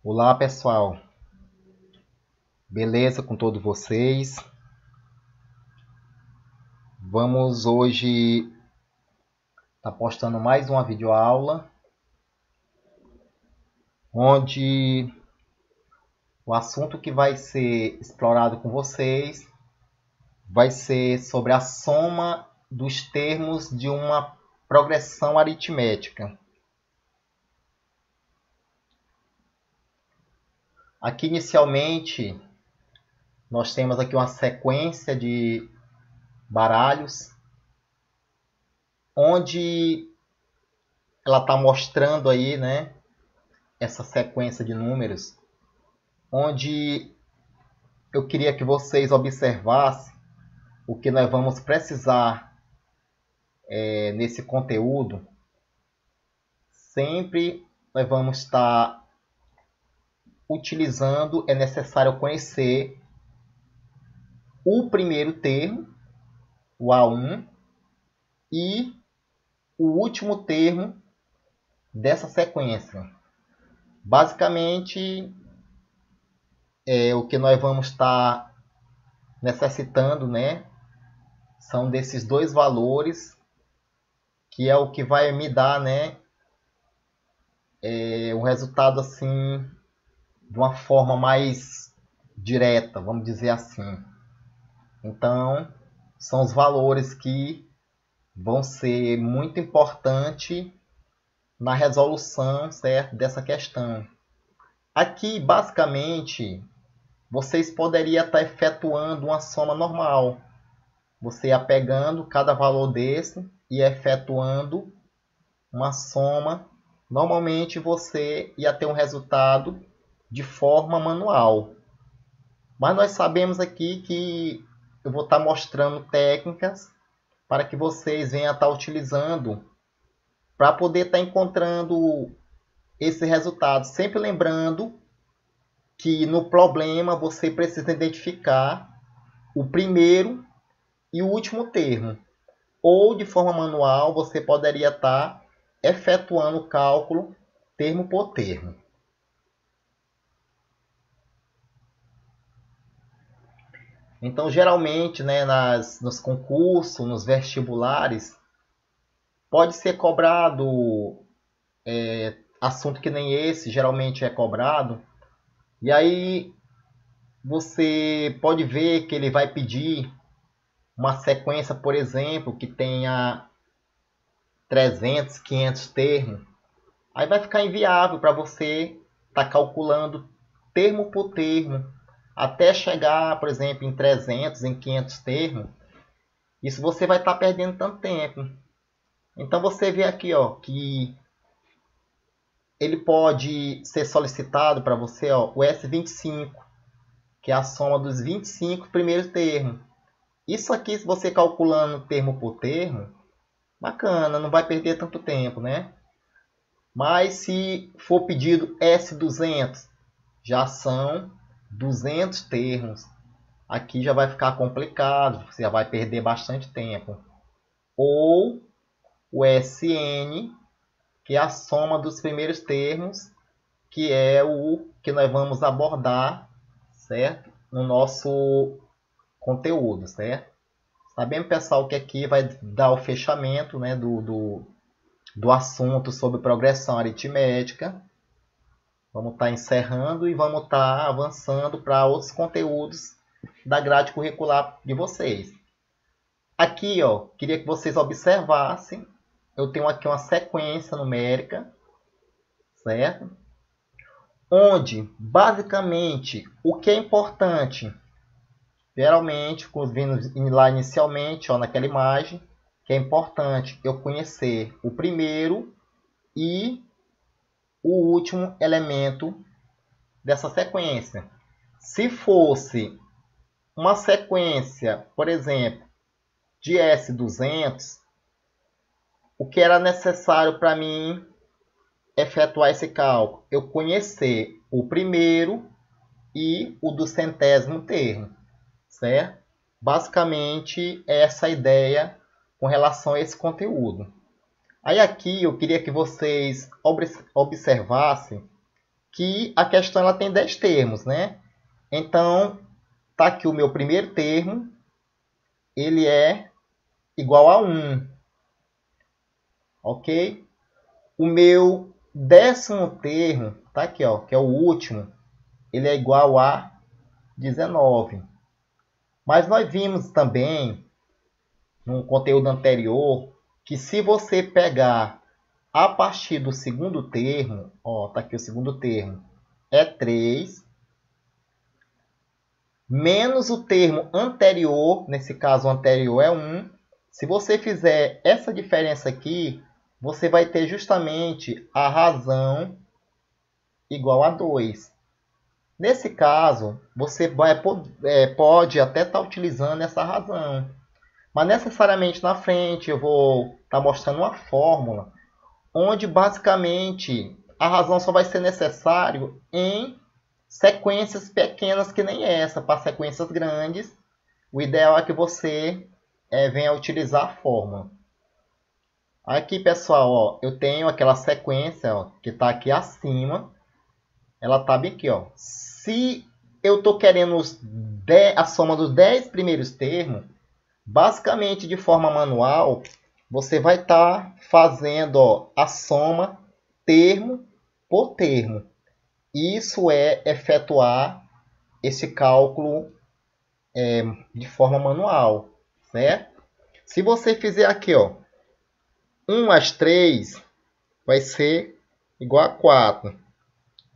Olá pessoal, beleza com todos vocês? Vamos hoje estar postando mais uma videoaula onde o assunto que vai ser explorado com vocês vai ser sobre a soma dos termos de uma progressão aritmética. Aqui inicialmente nós temos aqui uma sequência de baralhos onde ela está mostrando aí, né, essa sequência de números, onde eu queria que vocês observassem o que nós vamos precisar nesse conteúdo. Sempre nós vamos estar utilizando, é necessário conhecer o primeiro termo, o A1, e o último termo dessa sequência. Basicamente, o que nós vamos estar necessitando, né, são desses dois valores, que é o que vai me dar, né, um resultado assim de uma forma mais direta, vamos dizer assim. Então, são os valores que vão ser muito importantes na resolução, certo, dessa questão. Aqui, basicamente, vocês poderiam estar efetuando uma soma normal. Você ia pegando cada valor desse e efetuando uma soma. Normalmente você ia ter um resultado de forma manual. Mas nós sabemos aqui que eu vou estar mostrando técnicas para que vocês venham a estar utilizando para poder estar encontrando esse resultado. Sempre lembrando que no problema você precisa identificar o primeiro e o último termo. Ou de forma manual você poderia estar efetuando o cálculo termo por termo. Então, geralmente, né, nos concursos, nos vestibulares, pode ser cobrado assunto que nem esse, geralmente é cobrado. E aí você pode ver que ele vai pedir uma sequência, por exemplo, que tenha 300, 500 termos. Aí vai ficar inviável para você estar calculando termo por termo, até chegar, por exemplo, em 300, em 500 termos. Isso você vai estar perdendo tanto tempo. Então você vê aqui, ó, que ele pode ser solicitado para você, ó, o S25, que é a soma dos 25 primeiros termos. Isso aqui, se você calculando termo por termo, bacana, não vai perder tanto tempo, né? Mas se for pedido S200, já são 200 termos. Aqui já vai ficar complicado, você já vai perder bastante tempo. Ou o SN, que é a soma dos primeiros termos, que é o que nós vamos abordar, certo? No nosso conteúdo, certo? Sabemos, pessoal, que aqui vai dar o fechamento, né, do assunto sobre progressão aritmética. Vamos estar encerrando e vamos estar avançando para outros conteúdos da grade curricular de vocês. Aqui, ó, queria que vocês observassem. Eu tenho aqui uma sequência numérica, certo? Onde, basicamente, o que é importante, geralmente, vindo lá inicialmente, ó, naquela imagem, que é importante eu conhecer o primeiro e o último elemento dessa sequência. Se fosse uma sequência, por exemplo, de S200, o que era necessário para mim efetuar esse cálculo? Eu conhecer o primeiro e o do centésimo termo, certo? Basicamente, essa é a ideia com relação a esse conteúdo. Aí aqui eu queria que vocês observassem que a questão ela tem 10 termos, né? Então, tá aqui o meu primeiro termo, ele é igual a 1, ok? O meu 10º termo, tá aqui, ó, que é o último, ele é igual a 19. Mas nós vimos também, no conteúdo anterior, que se você pegar a partir do segundo termo, ó, tá aqui o segundo termo, é 3, menos o termo anterior, nesse caso o anterior é 1. Se você fizer essa diferença aqui, você vai ter justamente a razão igual a 2. Nesse caso, você pode até estar utilizando essa razão. Mas necessariamente na frente eu vou estar mostrando uma fórmula onde basicamente a razão só vai ser necessário em sequências pequenas que nem essa. Para sequências grandes, o ideal é que você venha utilizar a fórmula. Aqui, pessoal, ó, eu tenho aquela sequência ó, que está aqui acima. Ela está bem aqui. Ó. Se eu estou querendo a soma dos 10 primeiros termos, basicamente de forma manual, você vai estar fazendo ó, a soma termo por termo. Isso é efetuar esse cálculo de forma manual, certo? Se você fizer aqui, ó, 1 mais 3 vai ser igual a 4.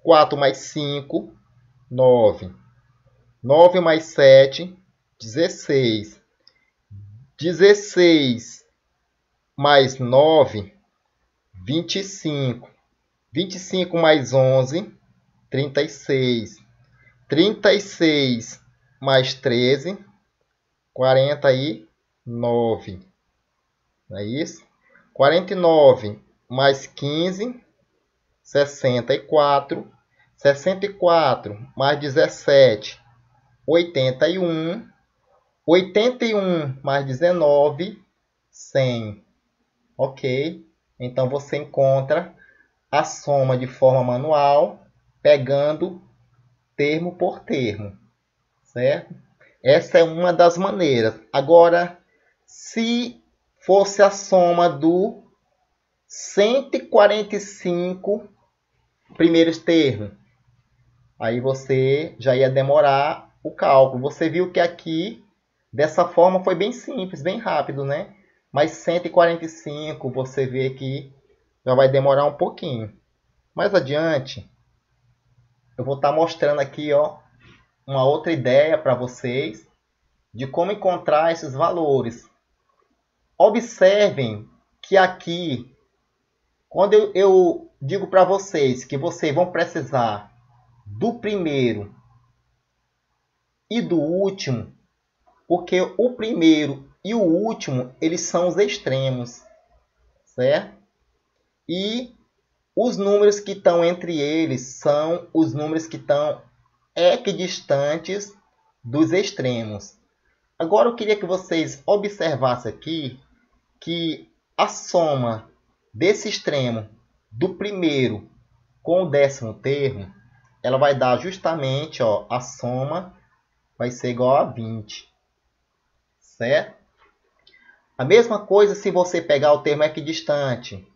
4 mais 5, 9. 9 mais 7, 16. 16 mais 9, 25. 25 mais 11, 36. 36 mais 13, 49. Não é isso? 49 mais 15, 64. 64 mais 17, 81. 81 mais 19, 100. Ok? Então você encontra a soma de forma manual, pegando termo por termo, certo? Essa é uma das maneiras. Agora, se fosse a soma do 145 primeiros termos, aí você já ia demorar o cálculo. Você viu que aqui, dessa forma, foi bem simples, bem rápido, né? Mas 145, você vê que já vai demorar um pouquinho. Mais adiante, eu vou estar mostrando aqui ó, uma outra ideia para vocês de como encontrar esses valores. Observem que aqui, quando eu digo para vocês que vocês vão precisar do primeiro e do último, porque o primeiro e o último, eles são os extremos, certo? E os números que estão entre eles são os números que estão equidistantes dos extremos. Agora eu queria que vocês observassem aqui que a soma desse extremo do primeiro com o 10º termo, ela vai dar justamente, ó, a soma vai ser igual a 20. Certo? A mesma coisa se você pegar o termo equidistante.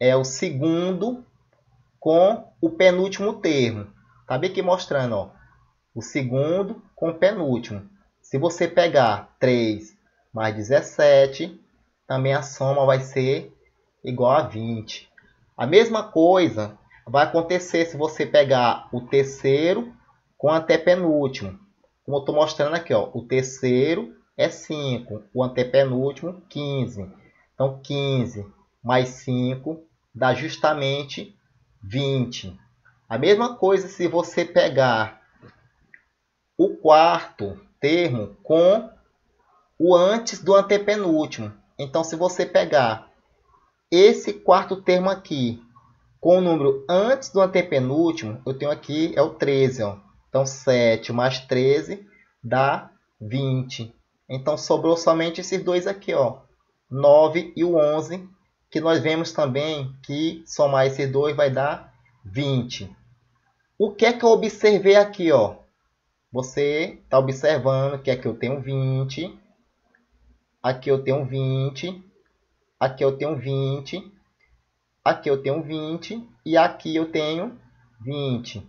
É o segundo com o penúltimo termo. Tá bem aqui mostrando, ó. O segundo com o penúltimo. Se você pegar 3 mais 17, também a soma vai ser igual a 20. A mesma coisa vai acontecer se você pegar o terceiro com o antepenúltimo. Como eu estou mostrando aqui, ó, o terceiro é 5, o antepenúltimo 15. Então 15 mais 5 dá justamente 20. A mesma coisa se você pegar o quarto termo com o antes do antepenúltimo. Então se você pegar esse quarto termo aqui com o número antes do antepenúltimo, eu tenho aqui é o 13. Ó. Então 7 mais 13 dá 20. Então sobrou somente esses dois aqui, ó, 9 e o 11, que nós vemos também que somar esses dois vai dar 20. O que é que eu observei aqui, ó? Você está observando que aqui eu tenho 20, aqui eu tenho 20, aqui eu tenho 20, aqui eu tenho 20 e aqui eu tenho 20.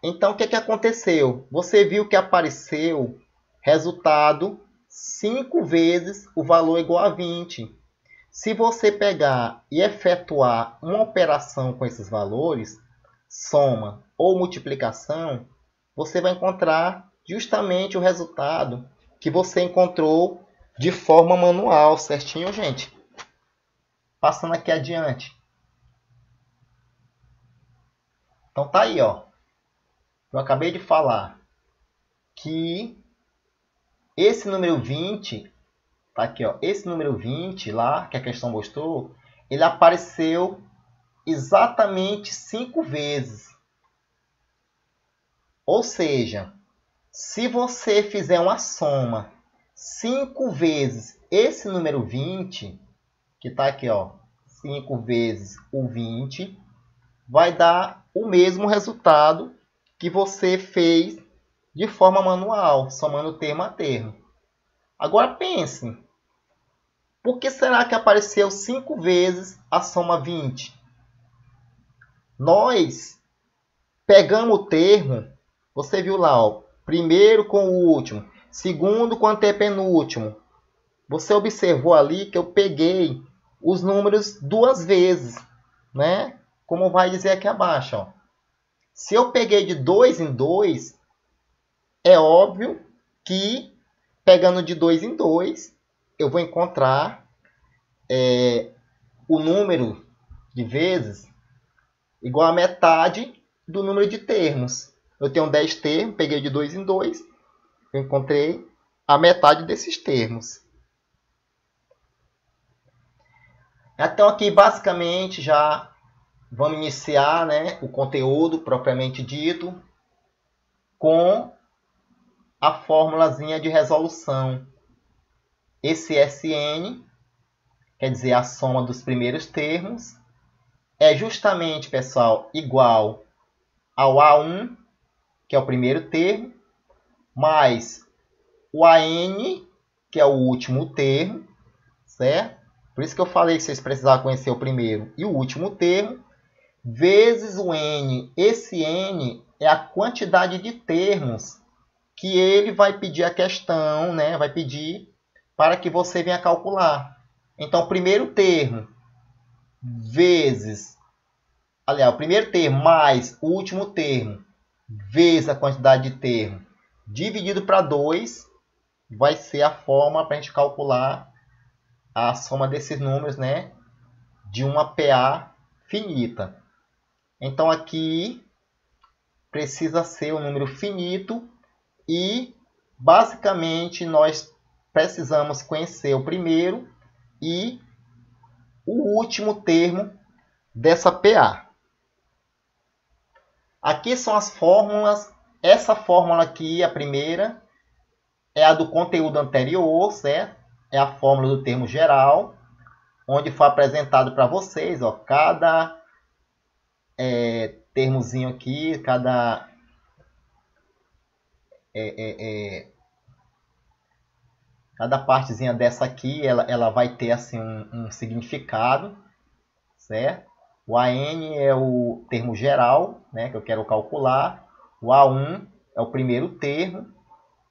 Então, o que é que aconteceu? Você viu que apareceu resultado 5 vezes o valor igual a 20. Se você pegar e efetuar uma operação com esses valores, soma ou multiplicação, você vai encontrar justamente o resultado que você encontrou de forma manual, certinho, gente? Passando aqui adiante. Então tá aí, ó. Eu acabei de falar que esse número 20, tá aqui, ó, esse número 20 lá, que a questão mostrou, ele apareceu exatamente 5 vezes. Ou seja, se você fizer uma soma 5 vezes esse número 20, que está aqui, ó, 5 vezes o 20, vai dar o mesmo resultado que você fez de forma manual, somando termo a termo. Agora pense, por que será que apareceu 5 vezes a soma 20? Nós pegamos o termo, você viu lá, ó, primeiro com o último, segundo com o antepenúltimo. Você observou ali que eu peguei os números 2 vezes, né? Como vai dizer aqui abaixo, ó. Se eu peguei de 2 em 2, é óbvio que pegando de 2 em 2, eu vou encontrar o número de vezes igual a metade do número de termos. Eu tenho 10 termos, peguei de 2 em 2, eu encontrei a metade desses termos. Então aqui basicamente já vamos iniciar, né, o conteúdo propriamente dito com a formulazinha de resolução. Esse SN, quer dizer a soma dos primeiros termos, é justamente, pessoal, igual ao A1, que é o primeiro termo, mais o AN, que é o último termo, certo? Por isso que eu falei que vocês precisavam conhecer o primeiro e o último termo, vezes o N. Esse N é a quantidade de termos que ele vai pedir a questão, né? Vai pedir para que você venha calcular. Então, o primeiro termo vezes, aliás, o primeiro termo mais o último termo vezes a quantidade de termo dividido para 2 vai ser a forma para a gente calcular a soma desses números, né? De uma PA finita. Então, aqui precisa ser um número finito e, basicamente, nós precisamos conhecer o primeiro e o último termo dessa PA. Aqui são as fórmulas. Essa fórmula aqui, a primeira, é a do conteúdo anterior, certo? É a fórmula do termo geral, onde foi apresentado para vocês, ó, cada termozinho aqui, cada cada partezinha dessa aqui, ela vai ter assim um significado, certo? O AN é o termo geral, né, que eu quero calcular. O A1 é o primeiro termo.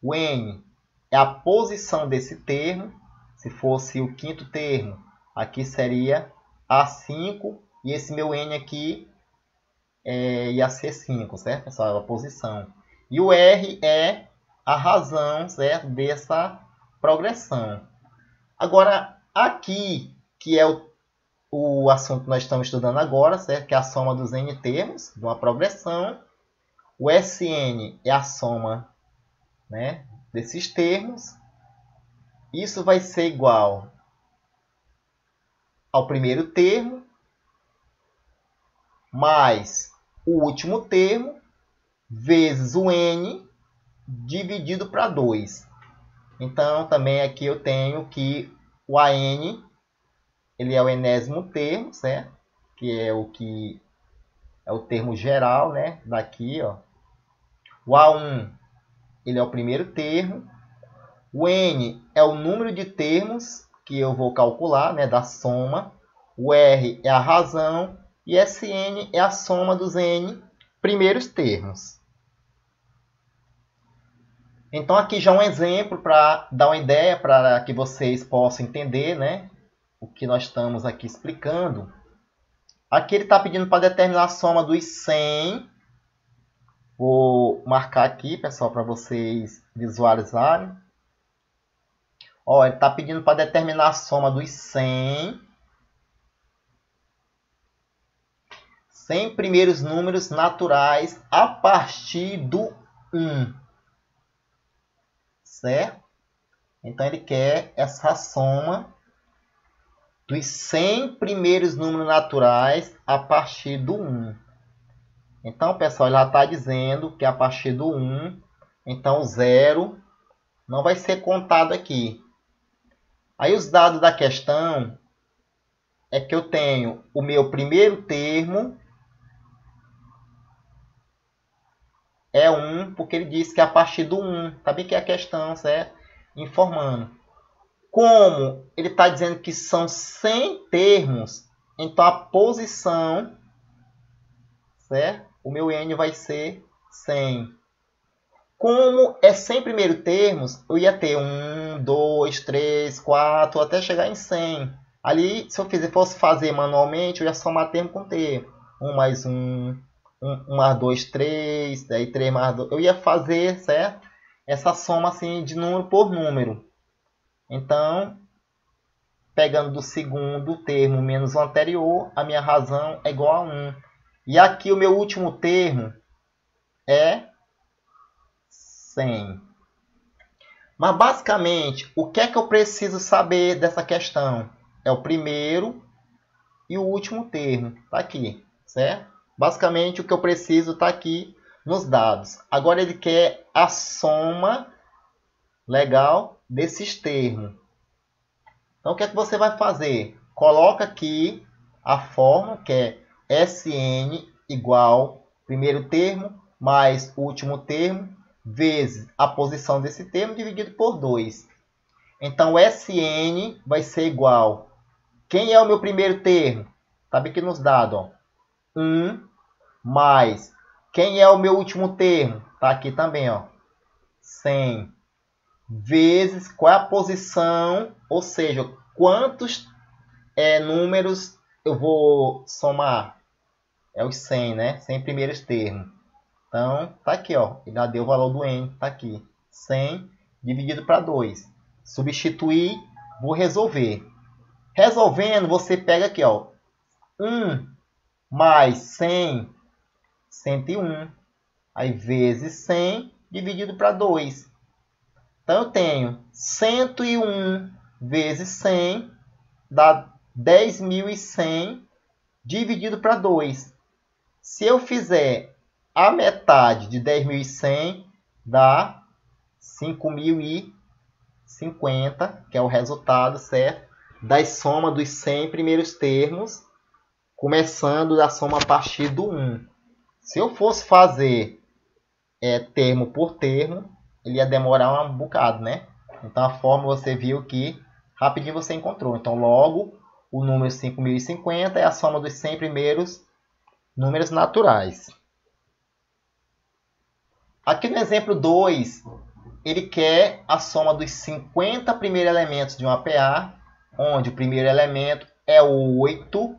O N é a posição desse termo. Se fosse o quinto termo, aqui seria A5. E esse meu N aqui ia ser 5, certo, pessoal? A posição. E o R é a razão, certo, dessa progressão. Agora, aqui, que é o assunto que nós estamos estudando agora, certo? Que é a soma dos N termos de uma progressão. O SN é a soma, né, desses termos. Isso vai ser igual ao primeiro termo mais o último termo vezes o N dividido para 2. Então, também aqui eu tenho que o AN ele é o enésimo termo, certo? Que é o é o termo geral, né? Daqui, ó. O A1, ele é o primeiro termo. O N é o número de termos que eu vou calcular, né? Da soma. O R é a razão. E Sn é a soma dos N primeiros termos. Então, aqui já um exemplo para dar uma ideia, para que vocês possam entender, né? O que nós estamos aqui explicando. Aqui ele está pedindo para determinar a soma dos 100. Vou marcar aqui, pessoal, para vocês visualizarem. Ó, ele está pedindo para determinar a soma dos 100 primeiros números naturais a partir do 1. Certo? Então, ele quer essa soma dos 100 primeiros números naturais a partir do 1. Então, pessoal, ele já está dizendo que a partir do 1, então o 0 não vai ser contado aqui. Aí os dados da questão é que eu tenho o meu primeiro termo é 1, porque ele disse que é a partir do 1. Sabe que é a questão, certo? Informando. Como ele está dizendo que são 100 termos, então a posição, certo? O meu N vai ser 100. Como é 100 primeiros termos, eu ia ter 1, 2, 3, 4, até chegar em 100. Ali, se eu fosse fazer manualmente, eu ia somar termo com termo. 1 mais 1, 1 mais 2, 3, daí 3 mais 2. Eu ia fazer, certo? Essa soma assim, de número por número. Então, pegando do segundo termo menos o anterior, a minha razão é igual a 1. E aqui o meu último termo é 100. Mas basicamente, o que é que eu preciso saber dessa questão? É o primeiro e o último termo. Está aqui, certo? Basicamente, o que eu preciso está aqui nos dados. Agora ele quer a soma legal desses termos. Então, o que é que você vai fazer? Coloca aqui a fórmula, que é Sn igual primeiro termo mais último termo, vezes a posição desse termo, dividido por 2. Então, Sn vai ser igual. Quem é o meu primeiro termo? Sabe aqui nos dados, ó. 1 mais. Quem é o meu último termo? Está aqui também, ó. 100 vezes qual é a posição, ou seja, quantos números eu vou somar? É os 100, né? 100 primeiros termos. Então, tá aqui, ó. Já deu o valor do N, tá aqui. 100 dividido para 2. Substituir, vou resolver. Resolvendo, você pega aqui, ó. 1 mais 100, 101. Aí, vezes 100 dividido para 2. Então, eu tenho 101 vezes 100, dá 10.100 dividido para 2. Se eu fizer a metade de 10.100, dá 5.050, que é o resultado, certo? Da soma dos 100 primeiros termos, começando da soma a partir do 1. Se eu fosse fazer termo por termo, ele ia demorar um bocado, né? Então a fórmula você viu que rapidinho você encontrou. Então logo o número 5.050 é a soma dos 100 primeiros números naturais. Aqui no exemplo 2, ele quer a soma dos 50 primeiros elementos de uma PA, onde o primeiro elemento é o 8.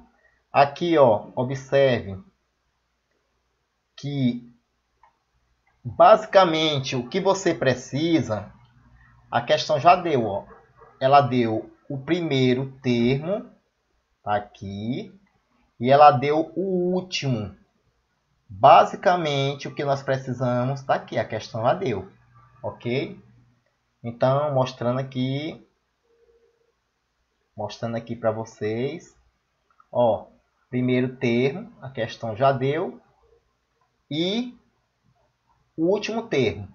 Aqui, ó, observe que basicamente o que você precisa, a questão já deu, ó. Ela deu o primeiro termo, tá aqui, e ela deu o último. Basicamente o que nós precisamos tá aqui, a questão já deu, ok? Então, mostrando aqui para vocês, ó, primeiro termo, a questão já deu, e o último termo.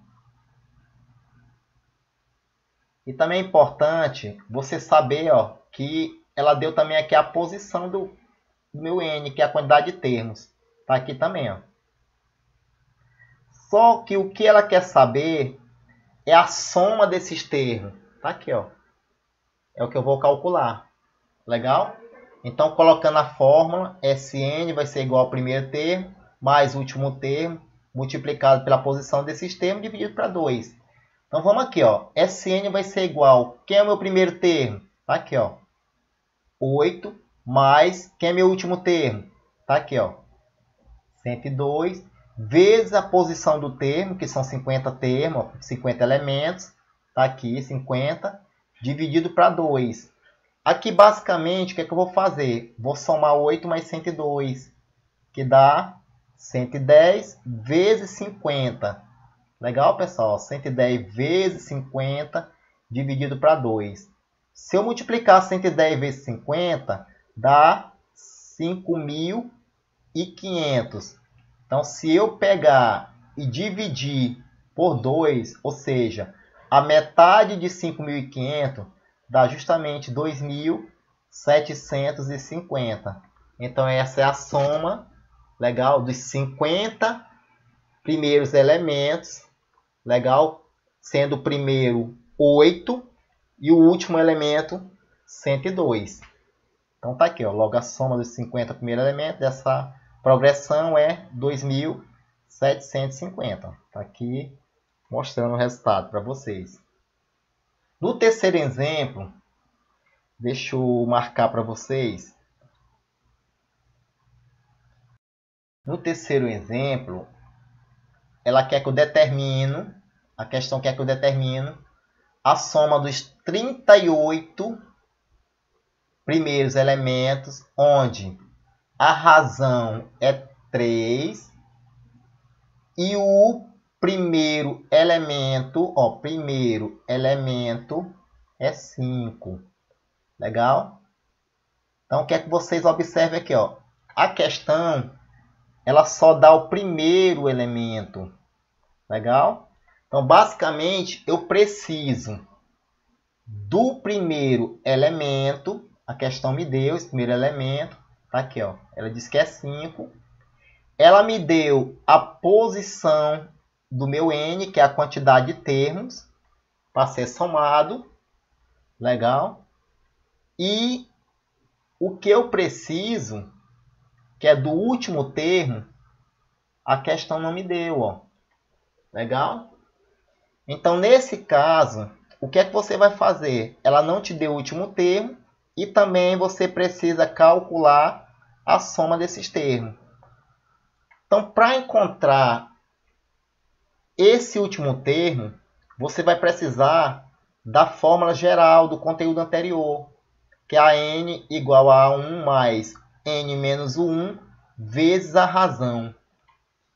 E também é importante você saber, ó, que ela deu também aqui a posição do meu N, que é a quantidade de termos. Tá aqui também, ó. Só que o que ela quer saber é a soma desses termos. Tá aqui, ó. É o que eu vou calcular. Legal? Então, colocando a fórmula, Sn vai ser igual ao primeiro termo, mais o último termo, multiplicado pela posição desses termos, dividido para 2. Então, vamos aqui, ó. Sn vai ser igual... Quem é o meu primeiro termo? Tá aqui, ó. 8 mais... Quem é meu último termo? Tá aqui, ó. 102 vezes a posição do termo, que são 50 termos, ó, 50 elementos. Tá aqui, 50, dividido para 2. Aqui, basicamente, o que é que eu vou fazer? Vou somar 8 mais 102, que dá 110 vezes 50. Legal, pessoal? 110 vezes 50 dividido para 2. Se eu multiplicar 110 vezes 50, dá 5.500. Então, se eu pegar e dividir por 2, ou seja, a metade de 5.500, dá justamente 2.750. Então, essa é a soma, legal, dos 50 primeiros elementos, legal, sendo o primeiro 8 e o último elemento 102. Então, tá aqui, ó, logo a soma dos 50 primeiros elementos dessa progressão é 2.750. Tá aqui mostrando o resultado para vocês. No terceiro exemplo, deixa eu marcar para vocês. No terceiro exemplo, ela quer que eu determine, a questão quer que eu determine a soma dos 38 primeiros elementos, onde a razão é 3 e o primeiro elemento é 5. Legal? Então, o que é que vocês observem aqui, ó? A questão, ela só dá o primeiro elemento. Legal? Então, basicamente, eu preciso do primeiro elemento. A questão me deu esse primeiro elemento. Tá aqui, ó. Ela diz que é 5. Ela me deu a posição do meu n, que é a quantidade de termos, para ser somado. Legal? E o que eu preciso, que é do último termo, a questão não me deu, ó. Legal? Então, nesse caso, o que é que você vai fazer? Ela não te deu o último termo e também você precisa calcular a soma desses termos. Então, para encontrar esse último termo, você vai precisar da fórmula geral do conteúdo anterior, que é a n igual a 1 mais n menos o 1 vezes a razão.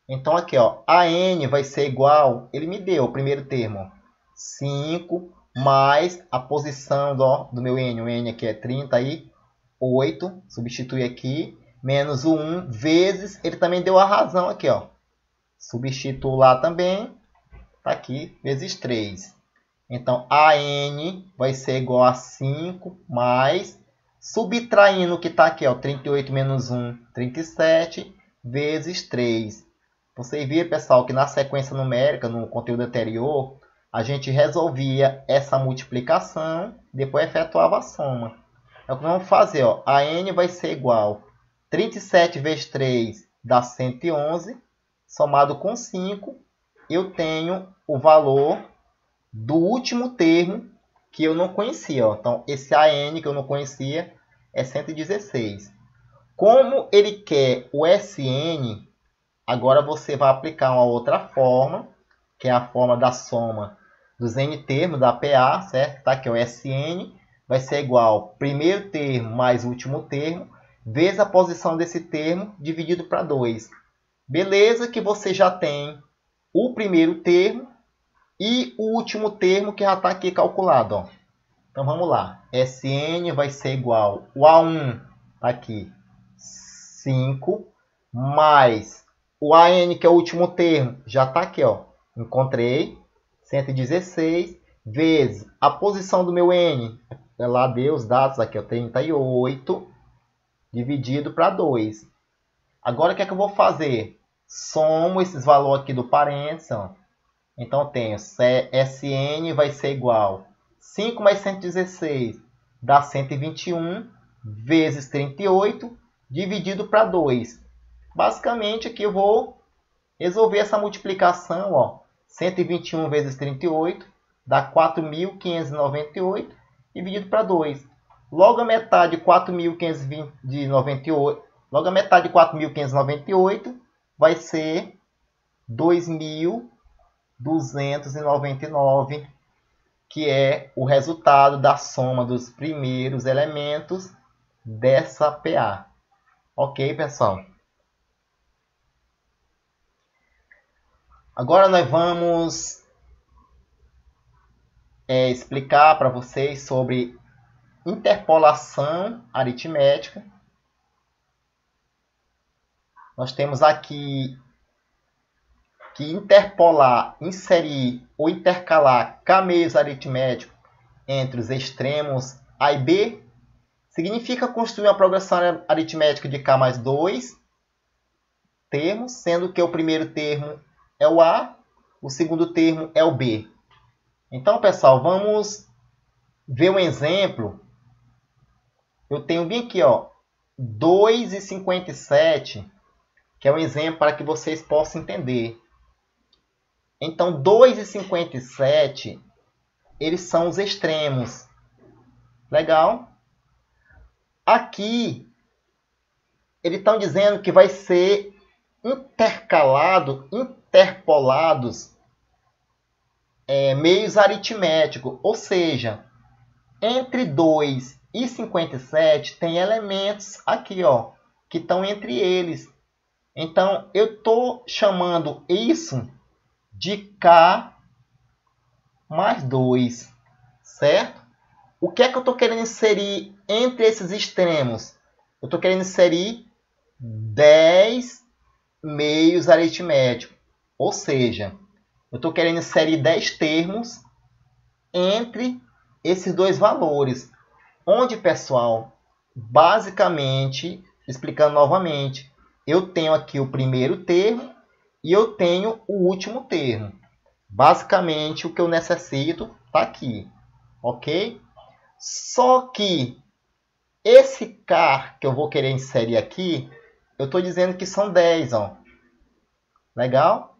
Então, aqui, ó, a n vai ser igual, ele me deu o primeiro termo, 5 mais a posição do meu n, o n aqui é 38, substitui aqui, menos o 1 vezes, ele também deu a razão aqui, ó. Substituo lá também, tá aqui, vezes 3. Então, a n vai ser igual a 5 mais, subtraindo o que está aqui, ó, 38 menos 1, 37, vezes 3. Vocês viram, pessoal, que na sequência numérica, no conteúdo anterior, a gente resolvia essa multiplicação, depois efetuava a soma. É o que vamos fazer, ó. A n vai ser igual a 37 vezes 3 dá 111, somado com 5, eu tenho o valor do último termo que eu não conhecia, ó. Então, esse AN que eu não conhecia é 116. Como ele quer o SN, agora você vai aplicar uma outra forma, que é a forma da soma dos n termos da PA, certo? Tá aqui, o SN vai ser igual ao primeiro termo mais o último termo, vezes a posição desse termo, dividido para 2. Beleza que você já tem o primeiro termo e o último termo que já está aqui calculado, ó. Então, vamos lá. Sn vai ser igual ao A1, tá aqui, 5, mais o AN, que é o último termo, já está aqui, ó. Encontrei, 116, vezes a posição do meu N, lá deu os dados aqui, ó, 38, dividido para 2. Agora, o que é que eu vou fazer? Somo esses valores aqui do parênteses. Ó. Então, eu tenho Sn vai ser igual 5 mais 116 dá 121 vezes 38 dividido para 2. Basicamente, aqui eu vou resolver essa multiplicação. Ó. 121 vezes 38 dá 4.598 dividido para 2. Logo a metade de 4.598, logo a metade de 4.598 vai ser 2.299, que é o resultado da soma dos primeiros elementos dessa PA. Ok, pessoal? Agora nós vamos explicar para vocês sobre interpolação aritmética. Nós temos aqui que interpolar, inserir ou intercalar cameios aritméticos entre os extremos A e B significa construir uma progressão aritmética de K mais 2 termos, sendo que o primeiro termo é o A, o segundo termo é o B. Então, pessoal, vamos ver um exemplo. Eu tenho bem aqui, ó, 2,57, que é um exemplo para que vocês possam entender. Então, 2,57, eles são os extremos. Legal? Aqui, eles estão dizendo que vai ser interpolados meios aritméticos. Ou seja, entre 2 e 57 tem elementos aqui, ó, que estão entre eles. Então, eu estou chamando isso de K mais 2, certo? O que é que eu estou querendo inserir entre esses extremos? Eu estou querendo inserir 10 meios aritméticos. Ou seja, eu estou querendo inserir 10 termos entre esses dois valores. Onde, pessoal, basicamente, explicando novamente, eu tenho aqui o primeiro termo e eu tenho o último termo. Basicamente, o que eu necessito está aqui, ok? Só que esse K que eu vou querer inserir aqui, eu estou dizendo que são 10, ó. Legal?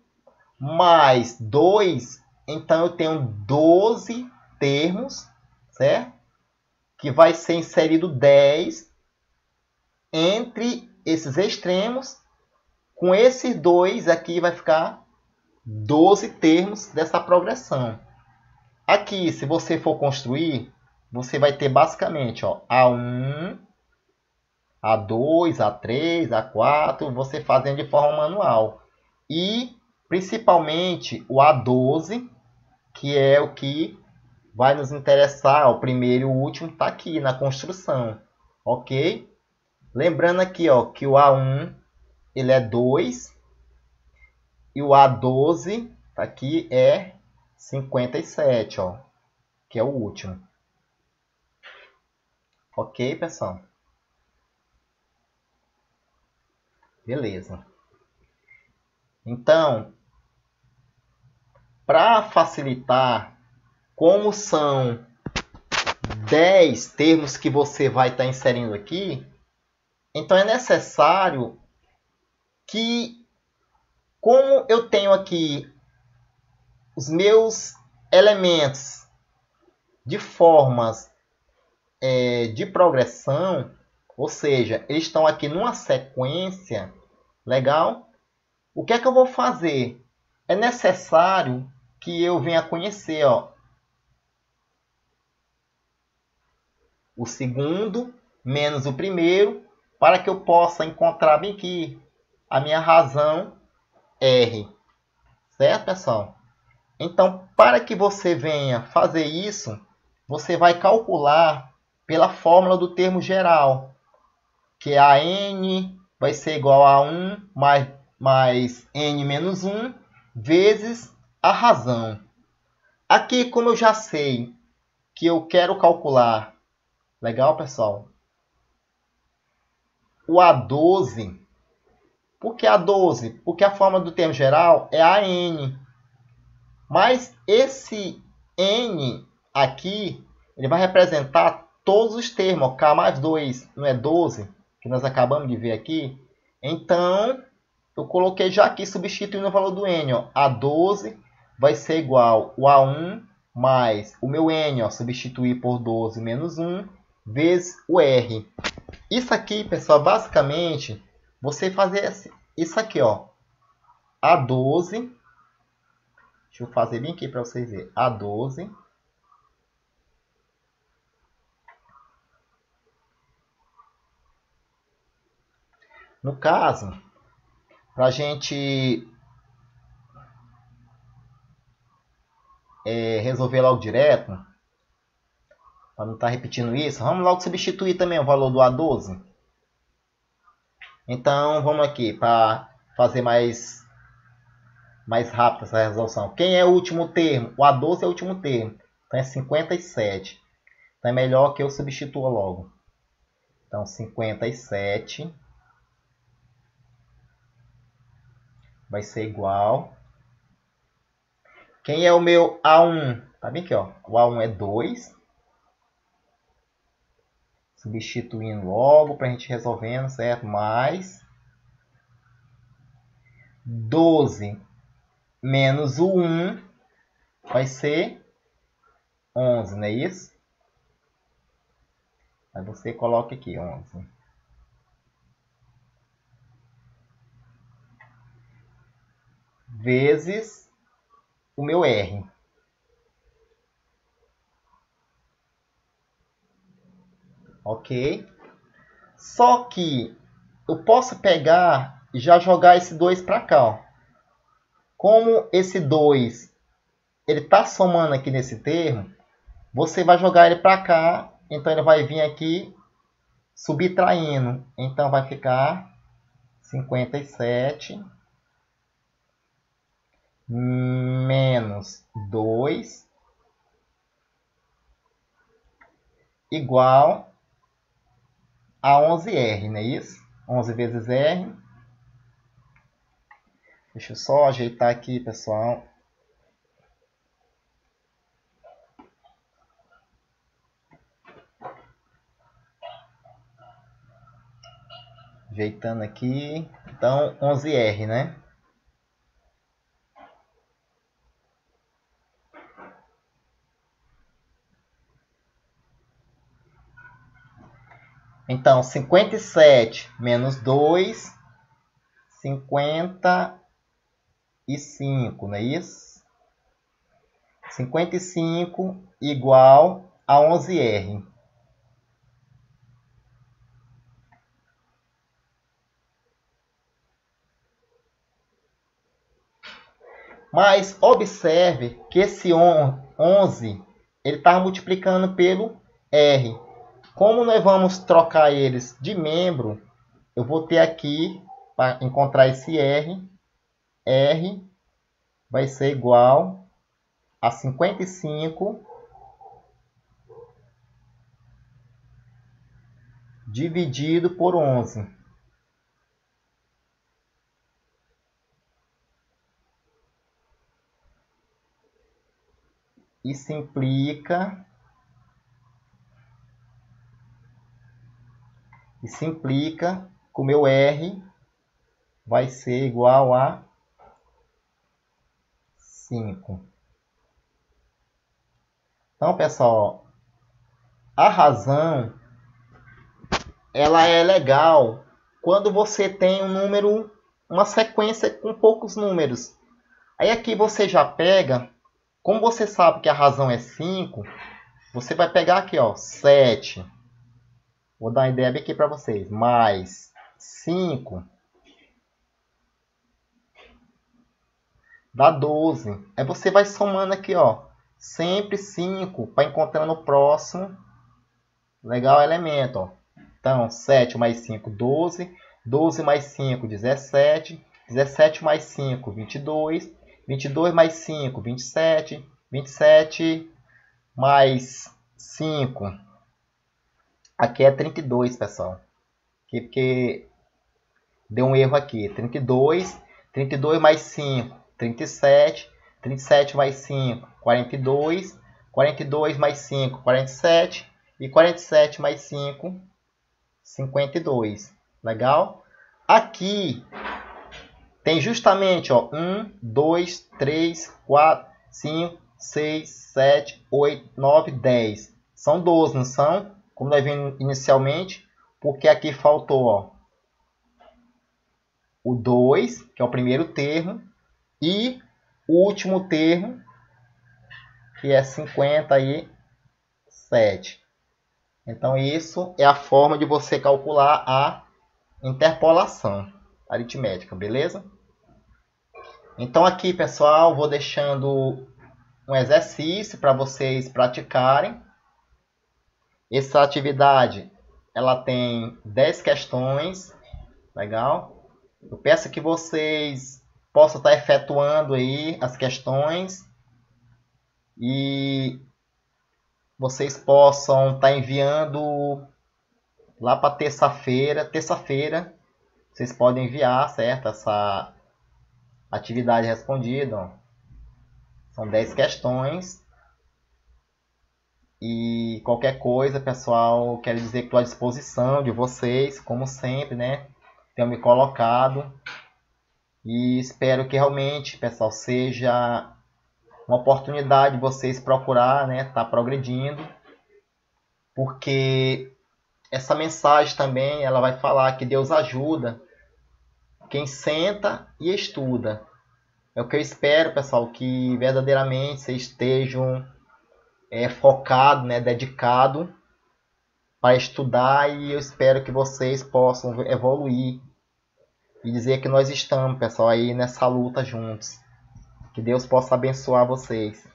Mais 2, então eu tenho 12 termos, certo? Que vai ser inserido 10 entre esses extremos. Com esses dois aqui vai ficar 12 termos dessa progressão. Aqui, se você for construir, você vai ter basicamente, ó, A1, A2, A3, A4, você fazendo de forma manual. E, principalmente, o A12, que é o que vai nos interessar, ó, o primeiro e o último está aqui na construção, ok? Lembrando aqui, ó, que o A1 ele é 2 e o A12 aqui é 57, ó, que é o último. Ok, pessoal? Beleza. Então, para facilitar, como são 10 termos que você vai estar inserindo aqui, então é necessário que, como eu tenho aqui os meus elementos de formas de progressão, ou seja, eles estão aqui numa sequência, legal? O que é que eu vou fazer? É necessário que eu venha conhecer, ó, o segundo menos o primeiro, para que eu possa encontrar bem aqui a minha razão R. Certo, pessoal? Então, para que você venha fazer isso, você vai calcular pela fórmula do termo geral, que é a n vai ser igual a 1 mais n menos 1 vezes a razão. Aqui, como eu já sei que eu quero calcular, legal, pessoal? O A12, Por que A12? Porque a forma do termo geral é AN. Mas esse N aqui, ele vai representar todos os termos. K mais 2 não é 12, que nós acabamos de ver aqui. Então, eu coloquei já aqui, substituindo o valor do N. Ó. A12 vai ser igual ao A1 mais o meu N, ó, substituir por 12 menos 1, vezes o R. Isso aqui, pessoal, basicamente, você fazer isso aqui, ó. A12, deixa eu fazer bem aqui para vocês verem. A12 no caso, para a gente resolver logo direto, para não estar repetindo isso, vamos logo substituir também o valor do A12. Então, vamos aqui para fazer mais rápido essa resolução. Quem é o último termo? O A12 é o último termo. Então, é 57. Então, é melhor que eu substitua logo. Então, 57 vai ser igual. Quem é o meu A1? Tá bem aqui, ó. O A1 é 2. Substituindo logo para a gente resolvendo, certo? Mais 12 menos o 1 vai ser 11, não é isso? Aí você coloca aqui 11. Vezes o meu R. Ok? Só que eu posso pegar e já jogar esse 2 para cá. Ó. Como esse 2 ele está somando aqui nesse termo, você vai jogar ele para cá. Então ele vai vir aqui subtraindo. Então vai ficar 57 menos 2 igual a 11R, não é isso? 11 vezes R. Deixa eu só ajeitar aqui, pessoal. Ajeitando aqui. Então, 11R, né? Então, 57 menos 2, 55, não é isso? 55 igual a 11R. Mas observe que esse 11 ele está multiplicando pelo R. Como nós vamos trocar eles de membro, eu vou ter aqui, para encontrar esse R, R vai ser igual a 55 dividido por 11. E simplifica com o meu R vai ser igual a 5. Então, pessoal, a razão ela é legal quando você tem um número, uma sequência com poucos números. Aí aqui você já pega, como você sabe que a razão é 5, você vai pegar aqui, ó, 7. Vou dar uma ideia aqui para vocês. Mais 5 dá 12. Aí você vai somando aqui, ó. Sempre 5 para encontrar no próximo legal elemento, ó. Então, 7 mais 5, 12. 12 mais 5, 17. 17 mais 5, 22. 22 mais 5, 27. 27 mais 5. Aqui é 32, pessoal. Porque deu um erro aqui. 32, 32 mais 5, 37, 37 mais 5, 42, 42 mais 5, 47 e 47 mais 5, 52. Legal? Aqui tem justamente, ó, 1, 2, 3, 4, 5, 6, 7, 8, 9, 10. São 12, não são? Como nós vimos inicialmente, porque aqui faltou, ó, o 2, que é o primeiro termo, e o último termo, que é 57. Então, isso é a forma de você calcular a interpolação aritmética, beleza? Então, aqui, pessoal, vou deixando um exercício para vocês praticarem. Essa atividade, ela tem 10 questões, legal? Eu peço que vocês possam estar efetuando aí as questões e vocês possam estar enviando lá para terça-feira. Terça-feira vocês podem enviar, certo? Essa atividade respondida. Ó. São 10 questões. E qualquer coisa, pessoal, quero dizer que estou à disposição de vocês, como sempre, né? Tenham me colocado. E espero que realmente, pessoal, seja uma oportunidade de vocês procurar, né? Tá progredindo. Porque essa mensagem também, ela vai falar que Deus ajuda quem senta e estuda. É o que eu espero, pessoal, que verdadeiramente vocês estejam focados, né, dedicados para estudar, e eu espero que vocês possam evoluir e dizer que nós estamos, pessoal, aí nessa luta juntos. Que Deus possa abençoar vocês.